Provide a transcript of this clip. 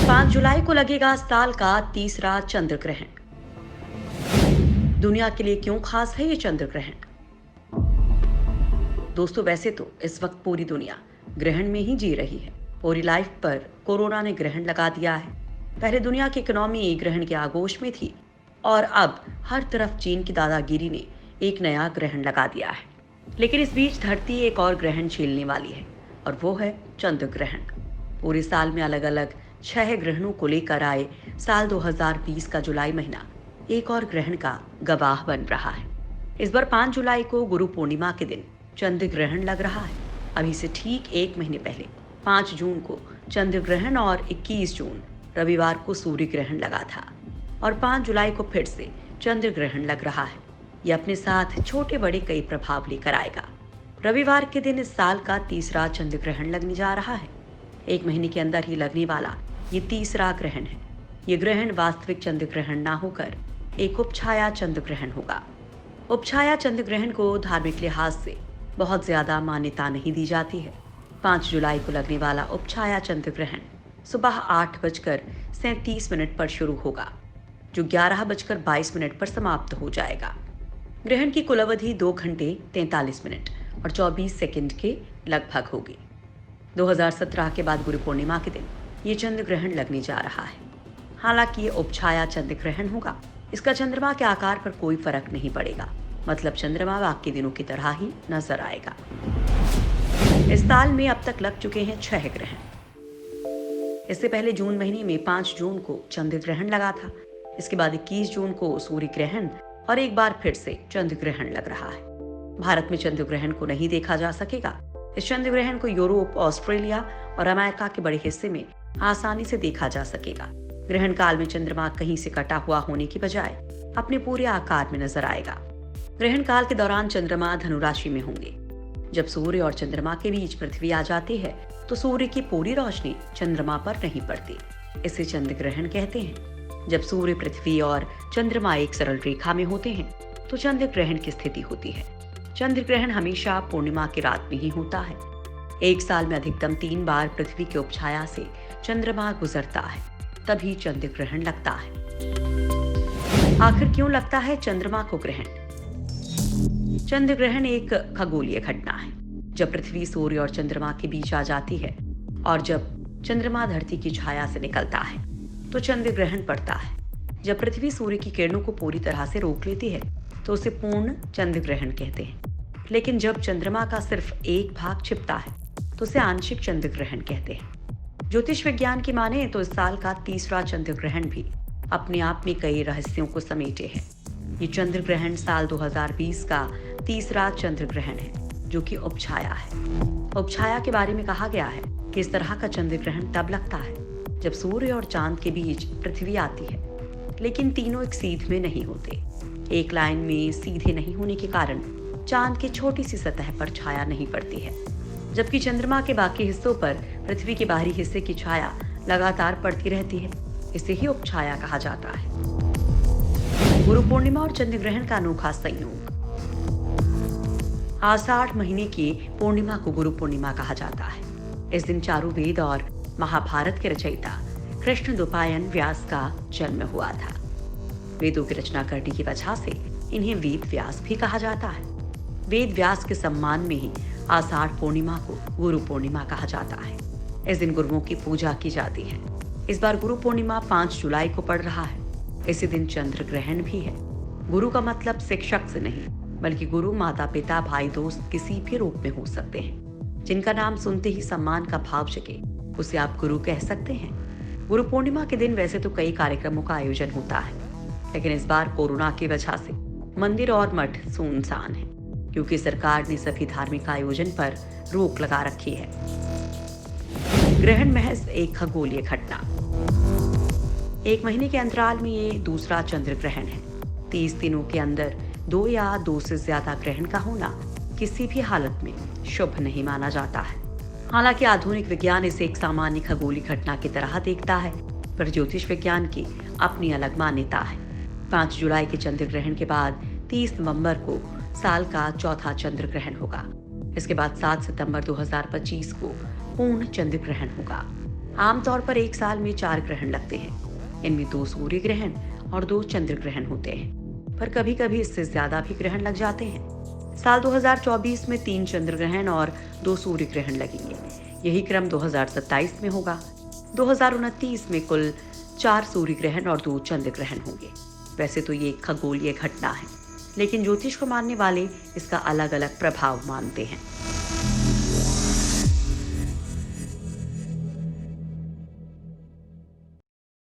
5 जुलाई को लगेगा साल का तीसरा चंद्र ग्रहण। दुनिया के लिए क्यों खास है ये चंद्र ग्रहण? दोस्तों, वैसे तो इस वक्त पूरी दुनिया ग्रहण में ही जी रही है। पूरी लाइफ पर कोरोना ने ग्रहण लगा दिया है। पहले दुनिया की इकोनॉमी ग्रहण के आगोश में थी और अब हर तरफ चीन की दादागिरी ने एक नया ग्रहण लगा दिया है। लेकिन इस बीच धरती एक और ग्रहण झेलने वाली है और वो है चंद्र ग्रहण। पूरे साल में अलग अलग 6 ग्रहणों को लेकर आए साल 2020 का जुलाई महीना एक और ग्रहण का गवाह बन रहा है। इस बार 5 जुलाई को गुरु पूर्णिमा के दिन चंद्र ग्रहण लग रहा है। अभी से ठीक एक महीने पहले 5 जून को चंद्र ग्रहण और 21 जून रविवार को सूर्य ग्रहण लगा था और 5 जुलाई को फिर से चंद्र ग्रहण लग रहा है। ये अपने साथ छोटे बड़े कई प्रभाव लेकर आएगा। रविवार के दिन इस साल का तीसरा चंद्र ग्रहण लगने जा रहा है। एक महीने के अंदर ही लगने वाला ये तीसरा ग्रहण है। ये ग्रहण वास्तविक चंद्र ग्रहण ना होकर एक उपछाया चंद्र ग्रहण होगा। उपछाया चंद्र ग्रहण को धार्मिक लिहाज से बहुत ज्यादा मान्यता नहीं दी जाती है। 5 जुलाई को लगने वाला उपछाया चंद्र ग्रहण सुबह 8:37 पर शुरू होगा, जो 11:22 पर समाप्त हो जाएगा। ग्रहण की कुल अवधि 2 घंटे 43 मिनट और 24 सेकंड के लगभग होगी। 2017 के बाद गुरु पूर्णिमा के दिन ये चंद्र ग्रहण लगने जा रहा है। हालांकि ये उपछाया चंद्र ग्रहण होगा, इसका चंद्रमा के आकार पर कोई फर्क नहीं पड़ेगा। मतलब चंद्रमा बाकी दिनों की तरह ही नजर आएगा। इस साल में अब तक लग चुके हैं 6 ग्रहण। इससे पहले जून महीने में 5 जून को चंद्र ग्रहण लगा था। इसके बाद 21 जून को सूर्य ग्रहण और एक बार फिर से चंद्र ग्रहण लग रहा है। भारत में चंद्र ग्रहण को नहीं देखा जा सकेगा। इस चंद्र ग्रहण को यूरोप, ऑस्ट्रेलिया और अमेरिका के बड़े हिस्से में आसानी से देखा जा सकेगा। ग्रहण काल में चंद्रमा कहीं से कटा हुआ होने की बजाय अपने पूरे आकार में नजर आएगा। ग्रहण काल के दौरान चंद्रमा धनु राशि में होंगे। जब सूर्य और चंद्रमा के बीच पृथ्वी आ जाती है तो सूर्य की पूरी रोशनी चंद्रमा पर नहीं पड़ती। इसे चंद्र ग्रहण कहते हैं। जब सूर्य, पृथ्वी और चंद्रमा एक सरल रेखा में होते हैं तो चंद्र ग्रहण की स्थिति होती है। चंद्र ग्रहण हमेशा पूर्णिमा की रात में ही होता है। एक साल में अधिकतम 3 बार पृथ्वी के उपछाया से चंद्रमा गुजरता है, तभी चंद्र ग्रहण लगता है। आखिर क्यों लगता है चंद्रमा को ग्रहण? चंद्र ग्रहण एक खगोलीय घटना है। जब पृथ्वी सूर्य और चंद्रमा के बीच आ जाती है और जब चंद्रमा धरती की छाया से निकलता है तो चंद्र ग्रहण पड़ता है। जब पृथ्वी सूर्य की किरणों को पूरी तरह से रोक लेती है तो उसे पूर्ण चंद्र ग्रहण कहते हैं। लेकिन जब चंद्रमा का सिर्फ एक भाग छिपता है तो उसे आंशिक चंद्र ग्रहण कहते हैं। ज्योतिष विज्ञान की माने तो इस साल का तीसरा चंद्र ग्रहण भी अपने आप में कई रहस्यों को समेटे है। ये चंद्र ग्रहण साल 2020 का तीसरा चंद्र ग्रहण है, जो कि उपछाया है। उपछाया के बारे में कहा गया है कि इस तरह का चंद्र ग्रहण तब लगता है जब सूर्य और चांद के बीच पृथ्वी आती है, लेकिन तीनों एक सीध में नहीं होते। एक लाइन में सीधे नहीं होने के कारण चांद की छोटी सी सतह पर छाया नहीं पड़ती है, जबकि चंद्रमा के बाकी हिस्सों पर पृथ्वी के बाहरी हिस्से की छाया लगातार पड़ती रहती है। इसे ही उपछाया कहा जाता है। गुरु पूर्णिमा और चंद्र ग्रहण का अनोखा संयोग। आषाढ़ महीने की पूर्णिमा को गुरु पूर्णिमा कहा जाता है। इस दिन चारों वेद और महाभारत के रचयिता कृष्ण द्वैपायन व्यास का जन्म हुआ था। वेदों की रचना करने की वजह से इन्हें वेद व्यास भी कहा जाता है। वेद व्यास के सम्मान में ही आषाढ़ पूर्णिमा को गुरु पूर्णिमा कहा जाता है। इस दिन गुरुओं की पूजा की जाती है। इस बार गुरु पूर्णिमा 5 जुलाई को पड़ रहा है। इसी दिन चंद्र ग्रहण भी है। गुरु का मतलब शिक्षक से नहीं, बल्कि गुरु माता पिता, भाई, दोस्त किसी भी रूप में हो सकते हैं। जिनका नाम सुनते ही सम्मान का भाव जगे उसे आप गुरु कह सकते हैं। गुरु पूर्णिमा के दिन वैसे तो कई कार्यक्रमों का आयोजन होता है, लेकिन इस बार कोरोना की वजह से मंदिर और मठ सुनसान है, क्योंकि सरकार ने सभी धार्मिक आयोजन पर रोक लगा रखी है। ग्रहण महज एक खगोलीय घटना। एक महीने के अंतराल में ये दूसरा चंद्र ग्रहण है। 30 दिनों के अंदर 2 या 2 से ज्यादा ग्रहण का होना किसी भी हालत में शुभ नहीं माना जाता है। हालांकि आधुनिक विज्ञान इसे एक सामान्य खगोलीय घटना की तरह देखता है, पर ज्योतिष विज्ञान की अपनी अलग मान्यता है। 5 जुलाई के चंद्र ग्रहण के बाद 30 नवंबर को साल का चौथा चंद्र ग्रहण होगा। इसके बाद 7 सितंबर 2025 को पूर्ण चंद्र ग्रहण होगा। आमतौर पर एक साल में 4 ग्रहण लगते हैं। इनमें 2 सूर्य ग्रहण और 2 चंद्र ग्रहण होते हैं, पर कभी-कभी इससे ज्यादा भी ग्रहण लग जाते हैं। साल 2024 में 3 चंद्र ग्रहण और 2 सूर्य ग्रहण लगेंगे। यही क्रम 2027 में होगा। 2029 में कुल 4 सूर्य ग्रहण और 2 चंद्र ग्रहण होंगे। वैसे तो ये एक खगोलीय घटना है, लेकिन ज्योतिष को मानने वाले इसका अलग-अलग प्रभाव मानते हैं।